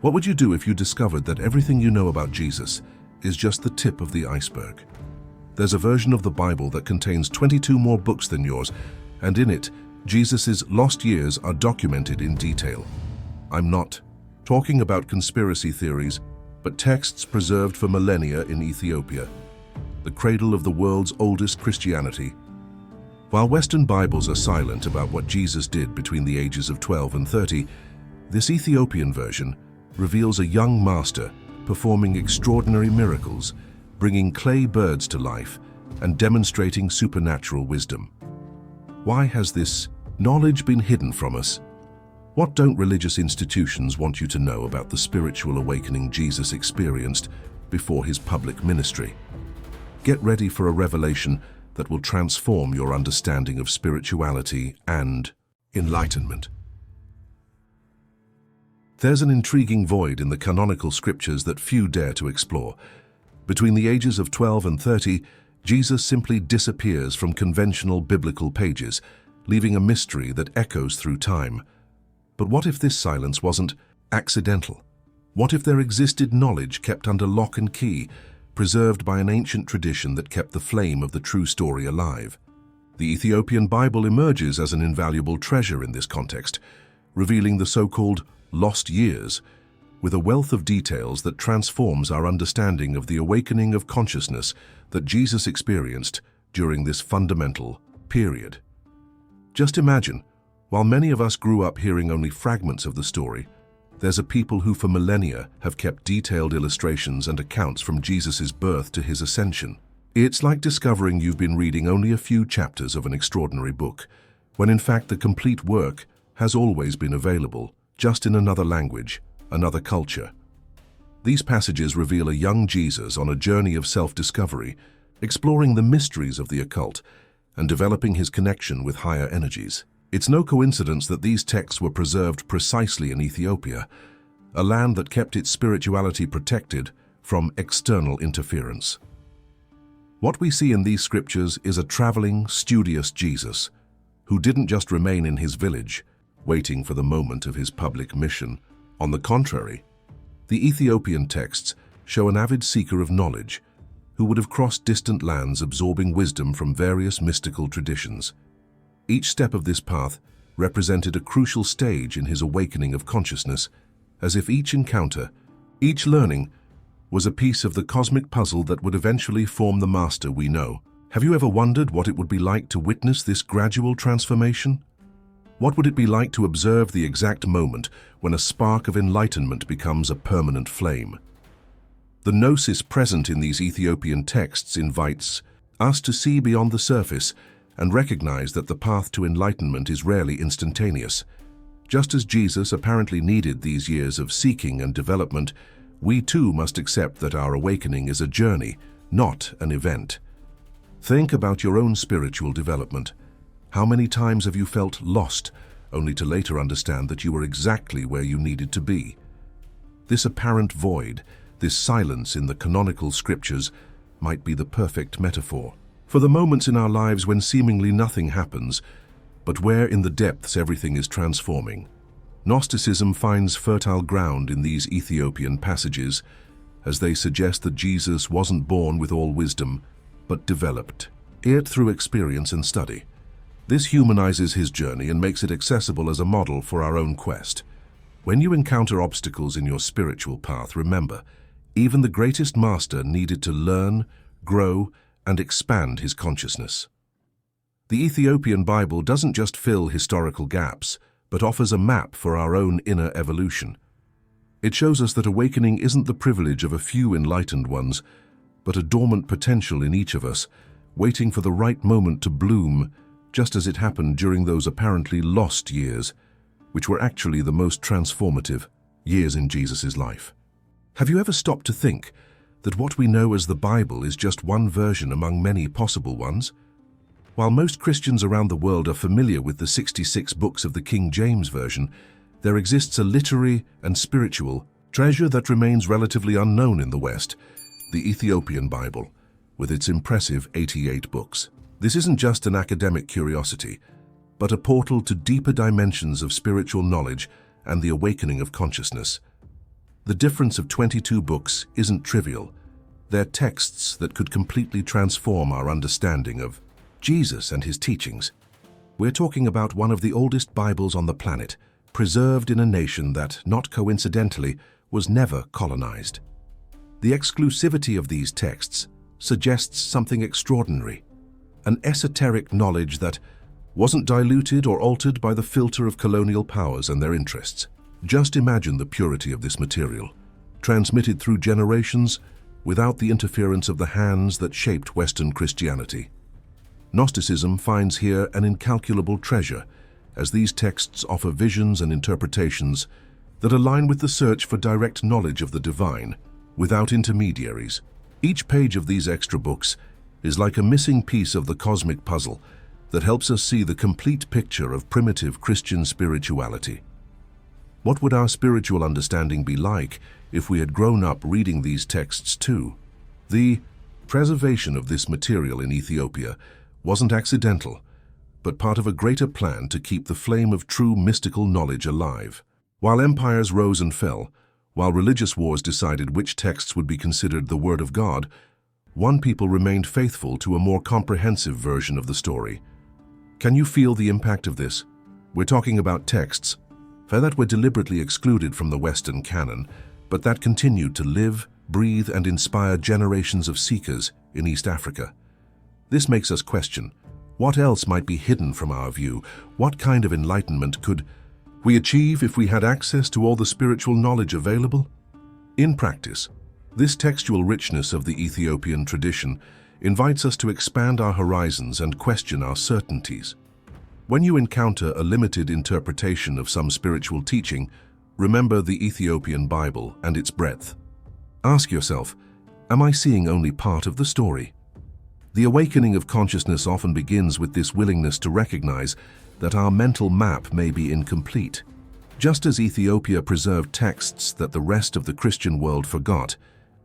What would you do if you discovered that everything you know about Jesus is just the tip of the iceberg? There's a version of the Bible that contains 22 more books than yours, and in it, Jesus's lost years are documented in detail. I'm not talking about conspiracy theories, but texts preserved for millennia in Ethiopia, the cradle of the world's oldest Christianity. While Western Bibles are silent about what Jesus did between the ages of 12 and 30, this Ethiopian version reveals a young master performing extraordinary miracles, bringing clay birds to life and demonstrating supernatural wisdom. Why has this knowledge been hidden from us? What don't religious institutions want you to know about the spiritual awakening Jesus experienced before his public ministry? Get ready for a revelation that will transform your understanding of spirituality and enlightenment. There's an intriguing void in the canonical scriptures that few dare to explore. Between the ages of 12 and 30, Jesus simply disappears from conventional biblical pages, leaving a mystery that echoes through time. But what if this silence wasn't accidental? What if there existed knowledge kept under lock and key, preserved by an ancient tradition that kept the flame of the true story alive? The Ethiopian Bible emerges as an invaluable treasure in this context, revealing the so-called lost years, with a wealth of details that transforms our understanding of the awakening of consciousness that Jesus experienced during this fundamental period. Just imagine, while many of us grew up hearing only fragments of the story, there's a people who for millennia have kept detailed illustrations and accounts from Jesus' birth to his ascension. It's like discovering you've been reading only a few chapters of an extraordinary book, when in fact the complete work has always been available, just in another language, another culture. These passages reveal a young Jesus on a journey of self-discovery, exploring the mysteries of the occult and developing his connection with higher energies. It's no coincidence that these texts were preserved precisely in Ethiopia, a land that kept its spirituality protected from external interference. What we see in these scriptures is a traveling, studious Jesus, who didn't just remain in his village, waiting for the moment of his public mission. On the contrary, the Ethiopian texts show an avid seeker of knowledge who would have crossed distant lands absorbing wisdom from various mystical traditions. Each step of this path represented a crucial stage in his awakening of consciousness, as if each encounter, each learning, was a piece of the cosmic puzzle that would eventually form the master we know. Have you ever wondered what it would be like to witness this gradual transformation? What would it be like to observe the exact moment when a spark of enlightenment becomes a permanent flame? The gnosis present in these Ethiopian texts invites us to see beyond the surface and recognize that the path to enlightenment is rarely instantaneous. Just as Jesus apparently needed these years of seeking and development, we too must accept that our awakening is a journey, not an event. Think about your own spiritual development. How many times have you felt lost, only to later understand that you were exactly where you needed to be? This apparent void, this silence in the canonical scriptures, might be the perfect metaphor for the moments in our lives when seemingly nothing happens, but where in the depths everything is transforming. Gnosticism finds fertile ground in these Ethiopian passages, as they suggest that Jesus wasn't born with all wisdom, but developed it through experience and study. This humanizes his journey and makes it accessible as a model for our own quest. When you encounter obstacles in your spiritual path, remember, even the greatest master needed to learn, grow, and expand his consciousness. The Ethiopian Bible doesn't just fill historical gaps, but offers a map for our own inner evolution. It shows us that awakening isn't the privilege of a few enlightened ones, but a dormant potential in each of us, waiting for the right moment to bloom, just as it happened during those apparently lost years, which were actually the most transformative years in Jesus' life. Have you ever stopped to think that what we know as the Bible is just one version among many possible ones? While most Christians around the world are familiar with the 66 books of the King James Version, there exists a literary and spiritual treasure that remains relatively unknown in the West, the Ethiopian Bible, with its impressive 88 books. This isn't just an academic curiosity, but a portal to deeper dimensions of spiritual knowledge and the awakening of consciousness. The difference of 22 books isn't trivial. They're texts that could completely transform our understanding of Jesus and his teachings. We're talking about one of the oldest Bibles on the planet, preserved in a nation that, not coincidentally, was never colonized. The exclusivity of these texts suggests something extraordinary, an esoteric knowledge that wasn't diluted or altered by the filter of colonial powers and their interests. Just imagine the purity of this material, transmitted through generations without the interference of the hands that shaped Western Christianity. Gnosticism finds here an incalculable treasure, as these texts offer visions and interpretations that align with the search for direct knowledge of the divine, without intermediaries. Each page of these extra books is like a missing piece of the cosmic puzzle that helps us see the complete picture of primitive Christian spirituality. What would our spiritual understanding be like if we had grown up reading these texts too? The preservation of this material in Ethiopia wasn't accidental, but part of a greater plan to keep the flame of true mystical knowledge alive. While empires rose and fell, while religious wars decided which texts would be considered the Word of God, one people remained faithful to a more comprehensive version of the story. Can you feel the impact of this? We're talking about texts that were deliberately excluded from the Western canon, but that continued to live, breathe, and inspire generations of seekers in East Africa. This makes us question, what else might be hidden from our view? What kind of enlightenment could we achieve if we had access to all the spiritual knowledge available? In practice, this textual richness of the Ethiopian tradition invites us to expand our horizons and question our certainties. When you encounter a limited interpretation of some spiritual teaching, remember the Ethiopian Bible and its breadth. Ask yourself, am I seeing only part of the story? The awakening of consciousness often begins with this willingness to recognize that our mental map may be incomplete. Just as Ethiopia preserved texts that the rest of the Christian world forgot,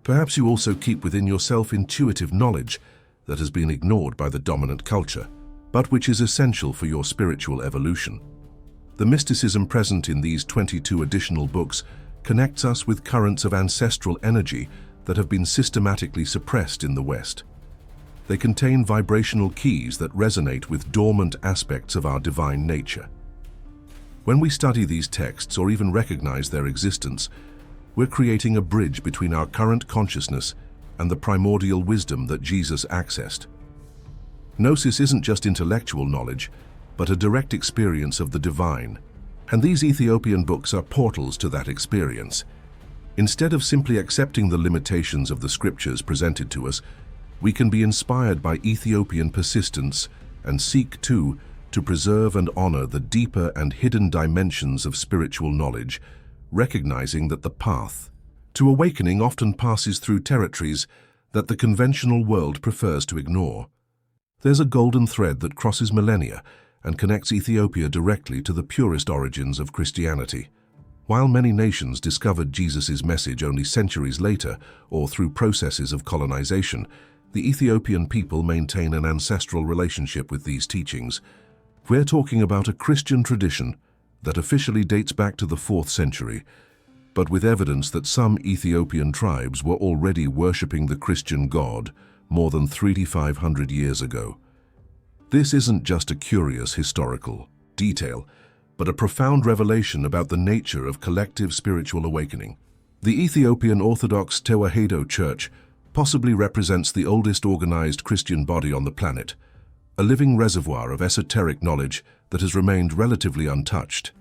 perhaps you also keep within yourself intuitive knowledge that has been ignored by the dominant culture, but which is essential for your spiritual evolution. The mysticism present in these 22 additional books connects us with currents of ancestral energy that have been systematically suppressed in the West. They contain vibrational keys that resonate with dormant aspects of our divine nature. When we study these texts or even recognize their existence, we're creating a bridge between our current consciousness and the primordial wisdom that Jesus accessed. Gnosis isn't just intellectual knowledge, but a direct experience of the divine. And these Ethiopian books are portals to that experience. Instead of simply accepting the limitations of the scriptures presented to us, we can be inspired by Ethiopian persistence and seek to preserve and honor the deeper and hidden dimensions of spiritual knowledge, recognizing that the path to awakening often passes through territories that the conventional world prefers to ignore. There's a golden thread that crosses millennia and connects Ethiopia directly to the purest origins of Christianity. While many nations discovered Jesus' message only centuries later or through processes of colonization, the Ethiopian people maintain an ancestral relationship with these teachings. We're talking about a Christian tradition that officially dates back to the 4th century, but with evidence that some Ethiopian tribes were already worshipping the Christian God more than 3,500 years ago. This isn't just a curious historical detail, but a profound revelation about the nature of collective spiritual awakening. The Ethiopian Orthodox Tewahedo Church possibly represents the oldest organized Christian body on the planet, a living reservoir of esoteric knowledge that has remained relatively untouched.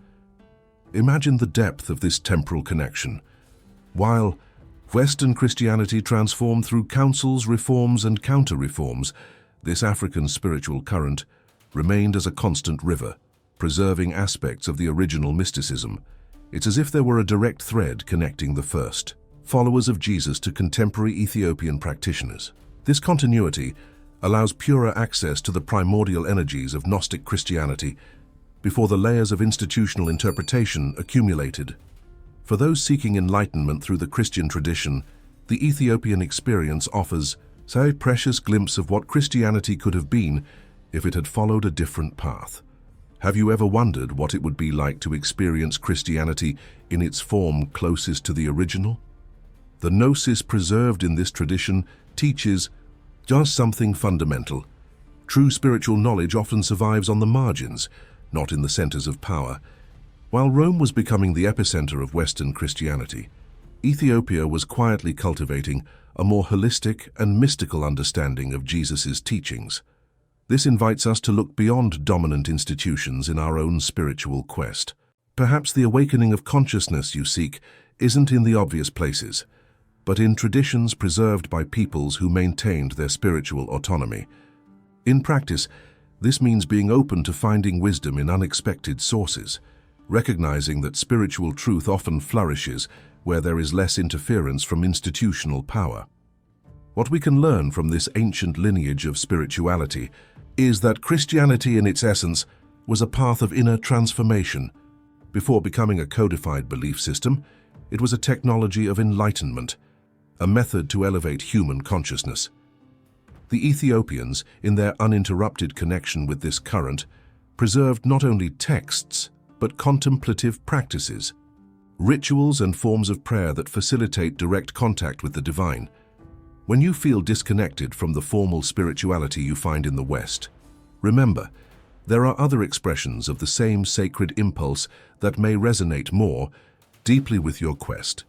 Imagine the depth of this temporal connection. While Western Christianity transformed through councils, reforms, and counter-reforms, this African spiritual current remained as a constant river, preserving aspects of the original mysticism. It's as if there were a direct thread connecting the first followers of Jesus to contemporary Ethiopian practitioners. This continuity allows purer access to the primordial energies of Gnostic Christianity before the layers of institutional interpretation accumulated. For those seeking enlightenment through the Christian tradition, the Ethiopian experience offers a precious glimpse of what Christianity could have been if it had followed a different path. Have you ever wondered what it would be like to experience Christianity in its form closest to the original? The gnosis preserved in this tradition teaches just something fundamental. True spiritual knowledge often survives on the margins, not in the centers of power. While Rome was becoming the epicenter of Western Christianity, Ethiopia was quietly cultivating a more holistic and mystical understanding of Jesus' teachings. This invites us to look beyond dominant institutions in our own spiritual quest. Perhaps the awakening of consciousness you seek isn't in the obvious places, but in traditions preserved by peoples who maintained their spiritual autonomy. In practice, this means being open to finding wisdom in unexpected sources, recognizing that spiritual truth often flourishes where there is less interference from institutional power. What we can learn from this ancient lineage of spirituality is that Christianity in its essence was a path of inner transformation. Before becoming a codified belief system, it was a technology of enlightenment, a method to elevate human consciousness. The Ethiopians, in their uninterrupted connection with this current, preserved not only texts, but contemplative practices, rituals and forms of prayer that facilitate direct contact with the divine. When you feel disconnected from the formal spirituality you find in the West, remember, there are other expressions of the same sacred impulse that may resonate more deeply with your quest.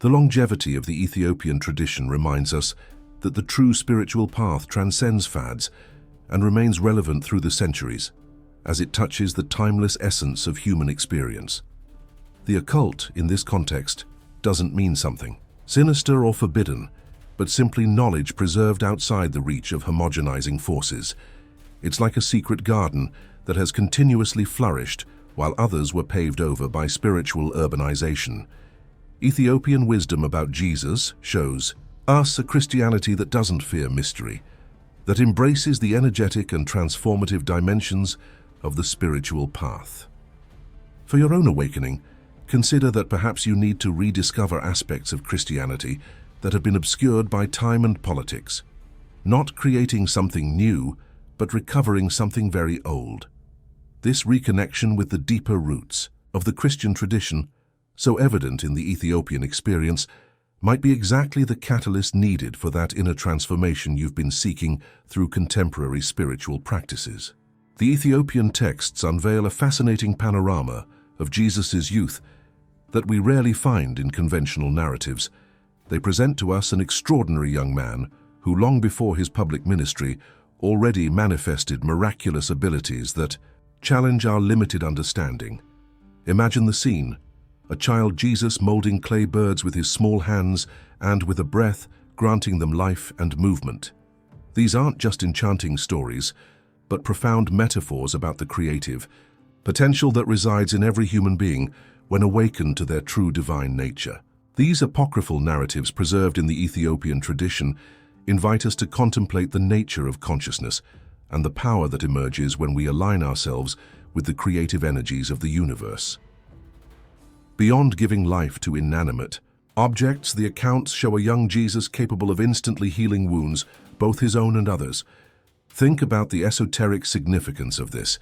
The longevity of the Ethiopian tradition reminds us that the true spiritual path transcends fads and remains relevant through the centuries, as it touches the timeless essence of human experience. The occult, in this context, doesn't mean something sinister or forbidden, but simply knowledge preserved outside the reach of homogenizing forces. It's like a secret garden that has continuously flourished while others were paved over by spiritual urbanization. Ethiopian wisdom about Jesus shows us a Christianity that doesn't fear mystery, that embraces the energetic and transformative dimensions of the spiritual path. For your own awakening, consider that perhaps you need to rediscover aspects of Christianity that have been obscured by time and politics, not creating something new, but recovering something very old. This reconnection with the deeper roots of the Christian tradition, so evident in the Ethiopian experience, might be exactly the catalyst needed for that inner transformation you've been seeking through contemporary spiritual practices. The Ethiopian texts unveil a fascinating panorama of Jesus' youth that we rarely find in conventional narratives. They present to us an extraordinary young man who, long before his public ministry, already manifested miraculous abilities that challenge our limited understanding. Imagine the scene: a child Jesus molding clay birds with his small hands and, with a breath, granting them life and movement. These aren't just enchanting stories, but profound metaphors about the creative potential that resides in every human being when awakened to their true divine nature. These apocryphal narratives preserved in the Ethiopian tradition invite us to contemplate the nature of consciousness and the power that emerges when we align ourselves with the creative energies of the universe. Beyond giving life to inanimate objects, the accounts show a young Jesus capable of instantly healing wounds, both his own and others. Think about the esoteric significance of this: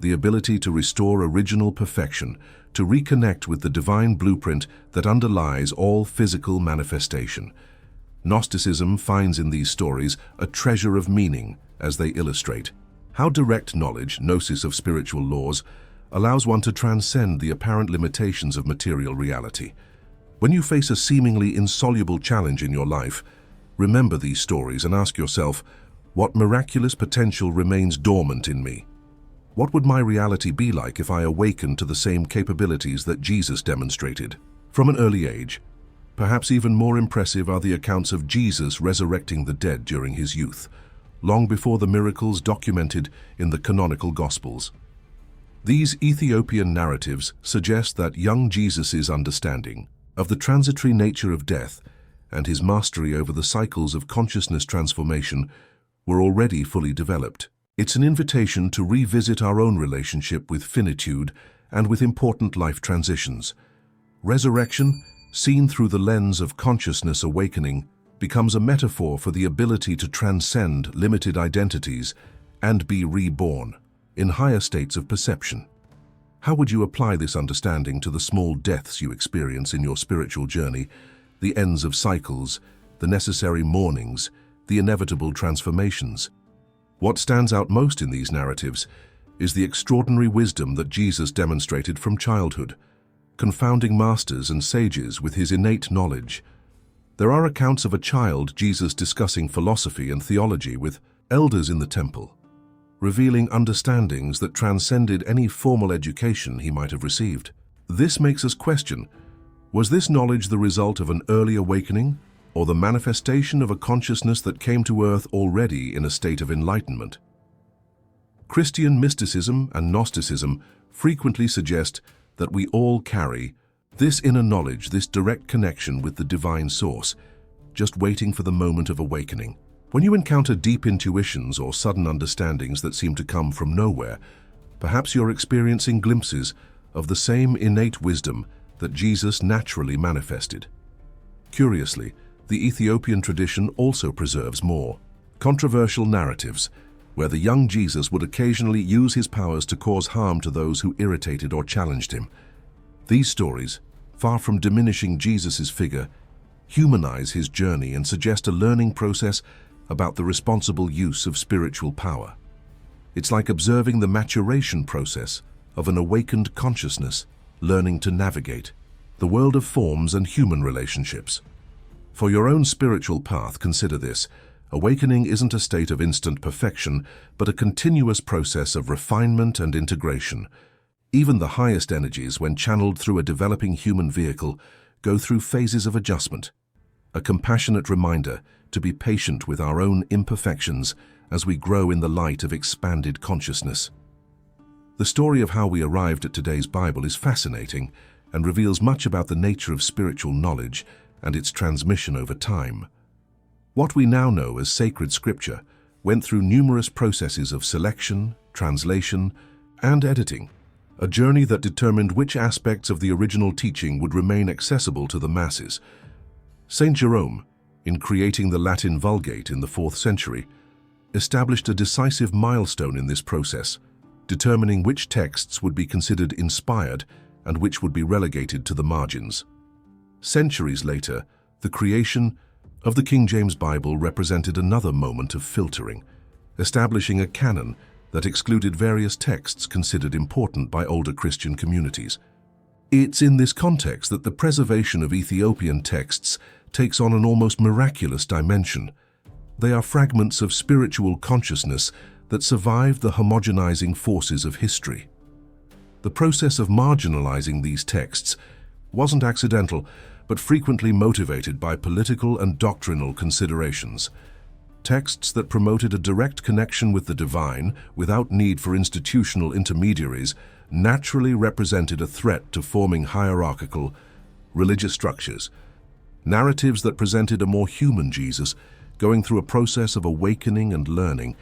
the ability to restore original perfection, to reconnect with the divine blueprint that underlies all physical manifestation. Gnosticism finds in these stories a treasure of meaning as they illustrate how direct knowledge, gnosis of spiritual laws, allows one to transcend the apparent limitations of material reality. When you face a seemingly insoluble challenge in your life, remember these stories and ask yourself, what miraculous potential remains dormant in me? What would my reality be like if I awakened to the same capabilities that Jesus demonstrated from an early age? Perhaps even more impressive are the accounts of Jesus resurrecting the dead during his youth, long before the miracles documented in the canonical Gospels. These Ethiopian narratives suggest that young Jesus' understanding of the transitory nature of death and his mastery over the cycles of consciousness transformation were already fully developed. It's an invitation to revisit our own relationship with finitude and with important life transitions. Resurrection, seen through the lens of consciousness awakening, becomes a metaphor for the ability to transcend limited identities and be reborn. in higher states of perception. How would you apply this understanding to the small deaths you experience in your spiritual journey, the ends of cycles, the necessary mournings, the inevitable transformations? What stands out most in these narratives is the extraordinary wisdom that Jesus demonstrated from childhood, confounding masters and sages with his innate knowledge. There are accounts of a child Jesus discussing philosophy and theology with elders in the temple, revealing understandings that transcended any formal education he might have received. This makes us question, was this knowledge the result of an early awakening, or the manifestation of a consciousness that came to earth already in a state of enlightenment? Christian mysticism and Gnosticism frequently suggest that we all carry this inner knowledge, this direct connection with the divine source, just waiting for the moment of awakening. When you encounter deep intuitions or sudden understandings that seem to come from nowhere, perhaps you're experiencing glimpses of the same innate wisdom that Jesus naturally manifested. Curiously, the Ethiopian tradition also preserves more controversial narratives, where the young Jesus would occasionally use his powers to cause harm to those who irritated or challenged him. These stories, far from diminishing Jesus' figure, humanize his journey and suggest a learning process about the responsible use of spiritual power. It's like observing the maturation process of an awakened consciousness, learning to navigate the world of forms and human relationships. For your own spiritual path, consider this. Awakening isn't a state of instant perfection, but a continuous process of refinement and integration. Even the highest energies, when channeled through a developing human vehicle, go through phases of adjustment. A compassionate reminder to be patient with our own imperfections as we grow in the light of expanded consciousness. The story of how we arrived at today's Bible is fascinating and reveals much about the nature of spiritual knowledge and its transmission over time. What we now know as sacred scripture went through numerous processes of selection, translation, and editing, a journey that determined which aspects of the original teaching would remain accessible to the masses. Saint Jerome, in creating the Latin Vulgate in the 4th century, established a decisive milestone in this process, determining which texts would be considered inspired and which would be relegated to the margins. Centuries later, the creation of the King James Bible represented another moment of filtering, establishing a canon that excluded various texts considered important by older Christian communities. It's in this context that the preservation of Ethiopian texts takes on an almost miraculous dimension. They are fragments of spiritual consciousness that survived the homogenizing forces of history. The process of marginalizing these texts wasn't accidental, but frequently motivated by political and doctrinal considerations. Texts that promoted a direct connection with the divine without need for institutional intermediaries naturally represented a threat to forming hierarchical, religious structures. Narratives that presented a more human Jesus, going through a process of awakening and learning,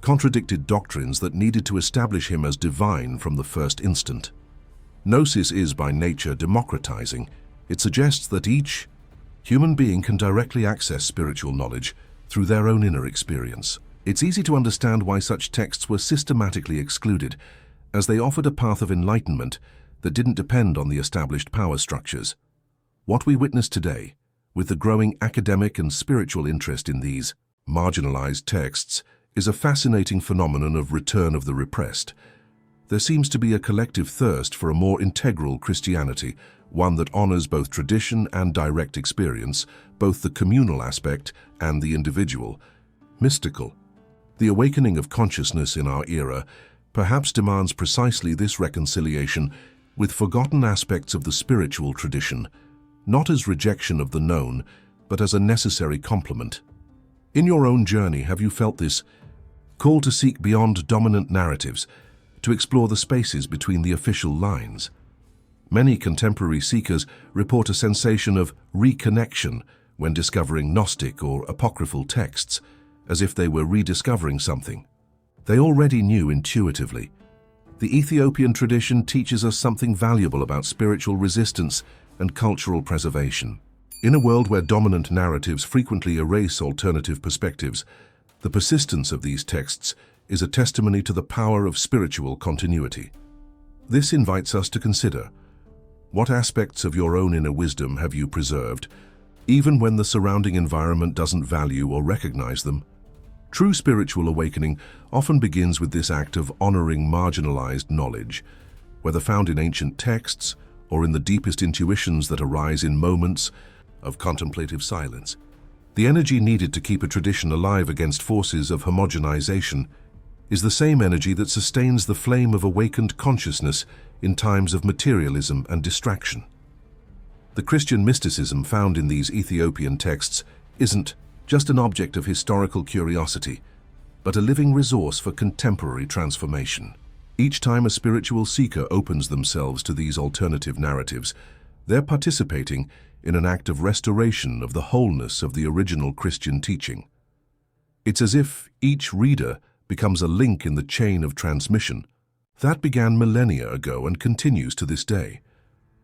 contradicted doctrines that needed to establish him as divine from the first instant. Gnosis is by nature democratizing. It suggests that each human being can directly access spiritual knowledge through their own inner experience. It's easy to understand why such texts were systematically excluded, as they offered a path of enlightenment that didn't depend on the established power structures. What we witness today, with the growing academic and spiritual interest in these marginalized texts, is a fascinating phenomenon of return of the repressed. There seems to be a collective thirst for a more integral Christianity, one that honors both tradition and direct experience, both the communal aspect and the individual. Mystical. The awakening of consciousness in our era perhaps demands precisely this reconciliation with forgotten aspects of the spiritual tradition, not as rejection of the known, but as a necessary complement. In your own journey, have you felt this call to seek beyond dominant narratives, to explore the spaces between the official lines? Many contemporary seekers report a sensation of reconnection when discovering Gnostic or apocryphal texts, as if they were rediscovering something they already knew intuitively. The Ethiopian tradition teaches us something valuable about spiritual resistance and cultural preservation. In a world where dominant narratives frequently erase alternative perspectives, the persistence of these texts is a testimony to the power of spiritual continuity. This invites us to consider, what aspects of your own inner wisdom have you preserved, even when the surrounding environment doesn't value or recognize them? True spiritual awakening often begins with this act of honoring marginalized knowledge, whether found in ancient texts or in the deepest intuitions that arise in moments of contemplative silence. The energy needed to keep a tradition alive against forces of homogenization is the same energy that sustains the flame of awakened consciousness in times of materialism and distraction. The Christian mysticism found in these Ethiopian texts isn't just an object of historical curiosity, but a living resource for contemporary transformation. Each time a spiritual seeker opens themselves to these alternative narratives, they're participating in an act of restoration of the wholeness of the original Christian teaching. It's as if each reader becomes a link in the chain of transmission that began millennia ago and continues to this day.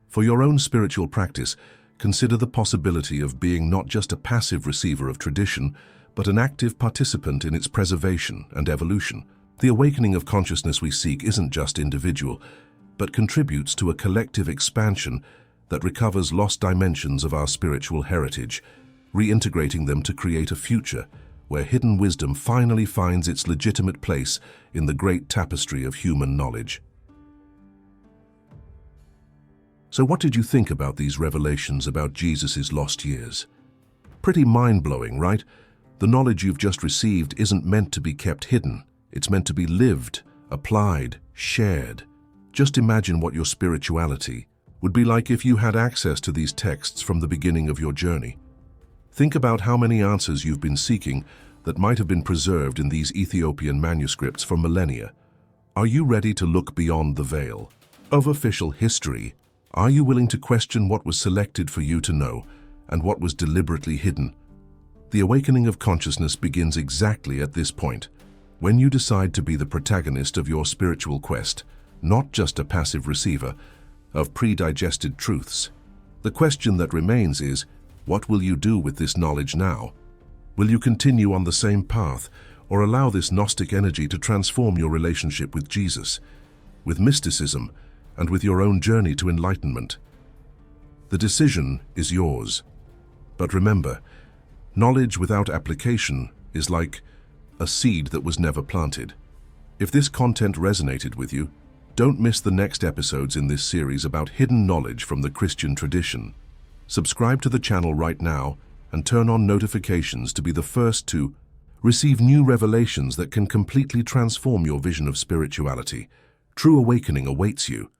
For your own spiritual practice, consider the possibility of being not just a passive receiver of tradition, but an active participant in its preservation and evolution. The awakening of consciousness we seek isn't just individual, but contributes to a collective expansion that recovers lost dimensions of our spiritual heritage, reintegrating them to create a future where hidden wisdom finally finds its legitimate place in the great tapestry of human knowledge. So what did you think about these revelations about Jesus' lost years? Pretty mind-blowing, right? The knowledge you've just received isn't meant to be kept hidden. It's meant to be lived, applied, shared. Just imagine what your spirituality would be like if you had access to these texts from the beginning of your journey. Think about how many answers you've been seeking that might have been preserved in these Ethiopian manuscripts for millennia. Are you ready to look beyond the veil of official history? Are you willing to question what was selected for you to know and what was deliberately hidden? The awakening of consciousness begins exactly at this point, when you decide to be the protagonist of your spiritual quest, not just a passive receiver of pre-digested truths. The question that remains is, what will you do with this knowledge now? Will you continue on the same path, or allow this Gnostic energy to transform your relationship with Jesus, with mysticism, and with your own journey to enlightenment? The decision is yours. But remember, knowledge without application is like a seed that was never planted. If this content resonated with you, don't miss the next episodes in this series about hidden knowledge from the Christian tradition. Subscribe to the channel right now and turn on notifications to be the first to receive new revelations that can completely transform your vision of spirituality. True awakening awaits you.